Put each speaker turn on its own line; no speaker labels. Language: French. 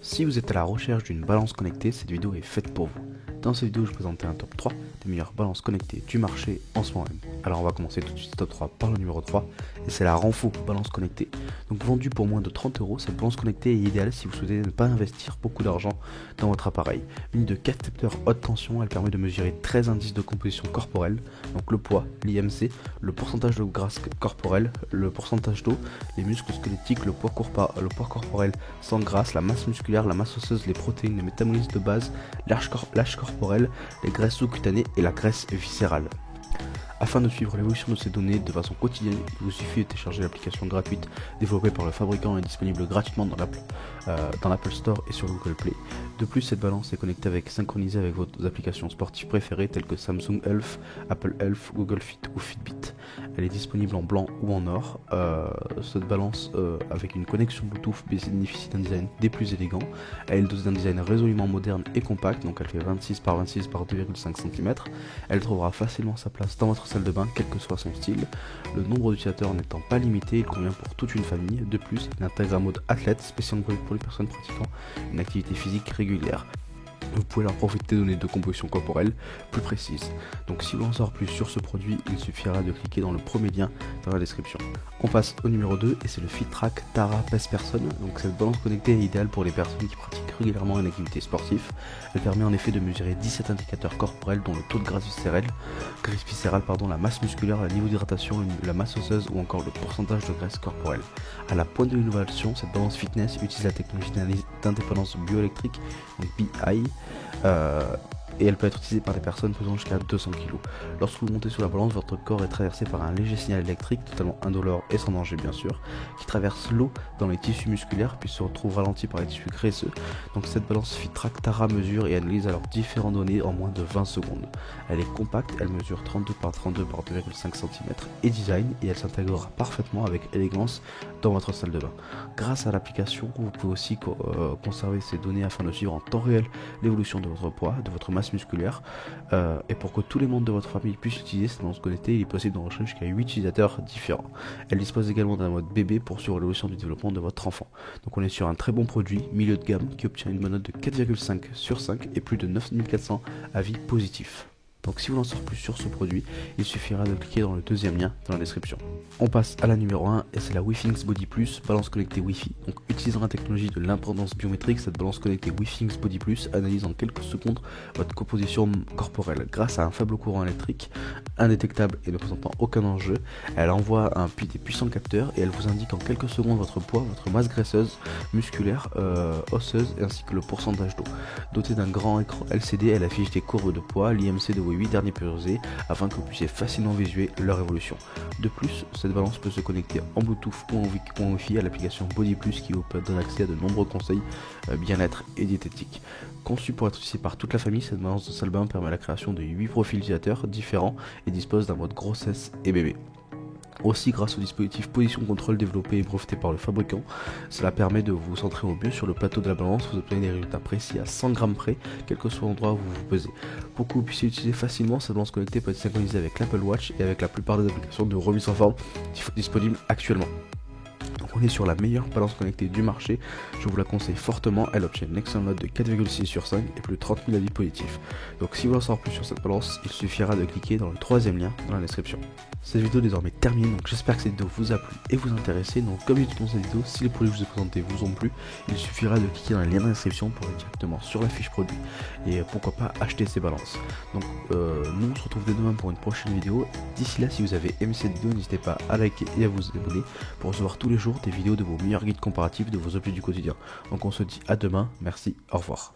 Si vous êtes à la recherche d'une balance connectée, cette vidéo est faite pour vous. Dans cette vidéo, je vais présenter un top 3 des meilleures balances connectées du marché en ce moment même. Alors on va commencer tout de suite top 3 par le numéro 3, et c'est la Renfo balance connectée. Donc vendue pour moins de 30 €, cette balance connectée est idéale si vous souhaitez ne pas investir beaucoup d'argent dans votre appareil. Munie de 4 capteurs haute tension, elle permet de mesurer 13 indices de composition corporelle, donc le poids, l'IMC, le pourcentage de graisse corporelle, le pourcentage d'eau, les muscles squelettiques, le poids corporel sans graisse, la masse musculaire, la masse osseuse, les protéines, les métabolismes de base, l'âge corporel, les graisses sous-cutanées et la graisse viscérale. Afin de suivre l'évolution de ces données de façon quotidienne, il vous suffit de télécharger l'application gratuite développée par le fabricant et disponible gratuitement dans l'Apple Store et sur Google Play. De plus, cette balance est synchronisée avec vos applications sportives préférées telles que Samsung Health, Apple Health, Google Fit ou Fitbit. Elle est disponible en blanc ou en or. Cette balance avec une connexion Bluetooth bénéficie d'un design des plus élégants. Elle est d'un design résolument moderne et compact, donc elle fait 26 par 26 par 2,5 cm. Elle trouvera facilement sa place dans votre salle de bain, quel que soit son style. Le nombre d'utilisateurs n'étant pas limité, il convient pour toute une famille. De plus, il intègre un mode athlète spécialement pour les personnes pratiquant une activité physique régulière. Vous pouvez leur profiter de données de composition corporelle plus précises. Donc si vous en savoir plus sur ce produit, il suffira de cliquer dans le premier lien dans la description. On passe au numéro 2 et c'est le FitTrack Tara Best Person. Donc cette balance connectée est idéale pour les personnes qui pratiquent régulièrement une activité sportive. Elle permet en effet de mesurer 17 indicateurs corporels dont le taux de graisse viscérale, la masse musculaire, le niveau d'hydratation, la masse osseuse ou encore le pourcentage de graisse corporelle. À la pointe de l'innovation, cette balance fitness utilise la technologie d'indépendance bioélectrique, donc BI, et elle peut être utilisée par des personnes pesant jusqu'à 200 kg. Lorsque vous montez sur la balance, votre corps est traversé par un léger signal électrique, totalement indolore et sans danger bien sûr, qui traverse l'eau dans les tissus musculaires puis se retrouve ralenti par les tissus graisseux. Donc cette balance FitTrack Tara mesure et analyse alors différentes données en moins de 20 secondes. Elle est compacte, elle mesure 32 par 32 par 2,5 cm et design, et elle s'intégrera parfaitement avec élégance dans votre salle de bain. Grâce à l'application, vous pouvez aussi conserver ces données afin de suivre en temps réel l'évolution de votre poids, de votre masse musculaire, et pour que tous les membres de votre famille puissent utiliser cette balance connectée, il est possible d'enregistrer jusqu'à 8 utilisateurs différents. Elle dispose également d'un mode bébé pour suivre l'évolution du développement de votre enfant. Donc on est sur un très bon produit, milieu de gamme, qui obtient une bonne note de 4,5 sur 5 et plus de 9400 avis positifs. Donc si vous voulez en savoir plus sur ce produit, il suffira de cliquer dans le deuxième lien dans la description. On passe à la numéro 1 et c'est la WeThings Body Plus, balance connectée Wi-Fi. Donc utilisant la technologie de l'impédance biométrique, cette balance connectée WeThings Body Plus analyse en quelques secondes votre composition corporelle. Grâce à un faible courant électrique, indétectable et ne présentant aucun enjeu, elle envoie des puissants capteurs et elle vous indique en quelques secondes votre poids, votre masse graisseuse, musculaire, osseuse ainsi que le pourcentage d'eau. Dotée d'un grand écran LCD, elle affiche des courbes de poids, l'IMC de vos 8 derniers périodisés afin que vous puissiez facilement visualiser leur évolution. De plus, cette balance peut se connecter en Bluetooth ou en Wi-Fi à l'application Body Plus qui vous donne accès à de nombreux conseils bien-être et diététique. Conçue pour être utilisée par toute la famille, cette balance de salle de bain permet la création de 8 profils utilisateurs différents et dispose d'un mode grossesse et bébé. Aussi, grâce au dispositif position contrôle développé et breveté par le fabricant, cela permet de vous centrer au mieux sur le plateau de la balance. Vous obtenez des résultats précis à 100 grammes près, quel que soit l'endroit où vous vous pesez. Pour que vous puissiez l'utiliser facilement, cette balance connectée peut être synchronisée avec l'Apple Watch et avec la plupart des applications de remise en forme disponibles actuellement. Donc on est sur la meilleure balance connectée du marché, je vous la conseille fortement, elle obtient une excellente note de 4,6 sur 5 et plus de 30 000 avis positifs. Donc si vous voulez en savoir plus sur cette balance, il suffira de cliquer dans le troisième lien dans la description. Cette vidéo est désormais terminée, donc j'espère que cette vidéo vous a plu et vous intéressé. Donc comme dit dans cette vidéo, si les produits que je vous ai présentés vous ont plu, il suffira de cliquer dans le lien dans la description pour aller directement sur la fiche produit et pourquoi pas acheter ces balances. Donc nous on se retrouve dès demain pour une prochaine vidéo. D'ici là, si vous avez aimé cette vidéo, n'hésitez pas à liker et à vous abonner pour recevoir tous les jours des vidéos de vos meilleurs guides comparatifs de vos objets du quotidien. Donc on se dit à demain, merci, au revoir.